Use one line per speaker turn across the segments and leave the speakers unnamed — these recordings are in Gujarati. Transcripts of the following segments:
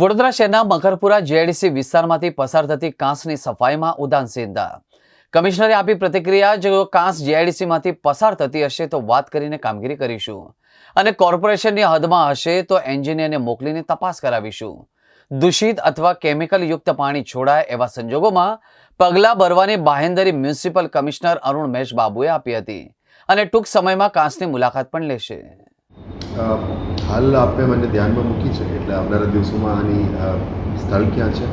વડોદરા શહેરના મકરપુરા જેઆઈડીસી વિસ્તારમાંથી પસાર થતી કાંસની સફાઈમાં ઉદાસીનતા. કમિશનરે આપી પ્રતિક્રિયા, જો કાંસ જેઆઈડીસીમાંથી પસાર થતી હશે તો વાત કરીને કામગીરી કરીશું અને કોર્પોરેશનની હદમાં હશે તો એન્જિનિયરને મોકલીને તપાસ કરાવીશું. દૂષિત અથવા કેમિકલ યુક્ત પાણી છોડાય એવા સંજોગોમાં પગલાં ભરવાની બાહેંધરી મ્યુનિસિપલ કમિશનર અરુણ મહેશ બાબુએ આપી હતી અને ટૂંક સમયમાં કાંસની મુલાકાત પણ લેશે.
હાલ આપણે મને ધ્યાનમાં મૂકી છે એટલે આવનારા દિવસોમાં આની સ્થળ ક્યાં છે,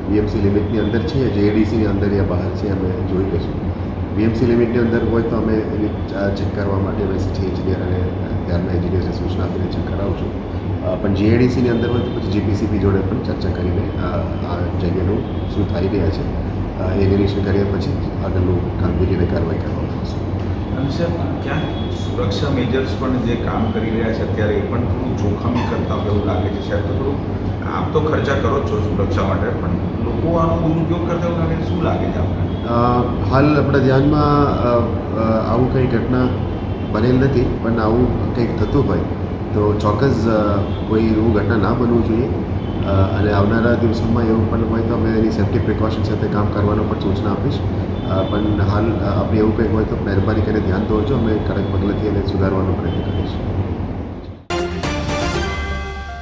વીએમસી લિમિટની અંદર છે, જેએડીસીની અંદર યા બહાર છે, અમે જોઈ લઈશું. વીએમસી લિમિટની અંદર હોય તો અમે એની ચેક કરવા માટે મેસેજ એન્જિનિયર અને ત્યારના એન્જિનિયરને સૂચના આપીને ચેક કરાવશું. પણ જેએડીસીની અંદર હોય તો પછી જીપીસીબી જોડે પણ ચર્ચા કરીને આ જગ્યાનું શું થઈ રહ્યા છે એ નિરીક્ષણ કર્યા પછી આગળનું કામગીરી અને કાર્યવાહી કરવામાં આવશે.
અને સાહેબ, ક્યાંક સુરક્ષા મેજર્સ પણ જે કામ કરી રહ્યા છે અત્યારે એ પણ થોડું જોખમી કરતા હોય એવું લાગે છે. સાહેબ, તો થોડું આપ તો ખર્ચા કરો જ છો સુરક્ષા માટે, પણ લોકો આનો દુરુપયોગ કરતા એવું લાગે છે, શું લાગે છે આપણે?
હાલ આપણા ધ્યાનમાં આવું કંઈ ઘટના બનેલ નથી, પણ આવું કંઈક થતું હોય તો ચોક્કસ કોઈ એવું ઘટના ના બનવું જોઈએ અને આવનારા દિવસોમાં એવું પણ હોય તો અમે એની સેફ્ટી પ્રિકોશન સાથે કામ કરવાનો પણ સૂચના આપીશ. પણ હાલ આપણે એવું કંઈક હોય તો મહેરબાની કરીને ધ્યાન દોરજો, અમે કડક પગલાંથી એને સુધારવાનો પ્રયત્ન કરીશું.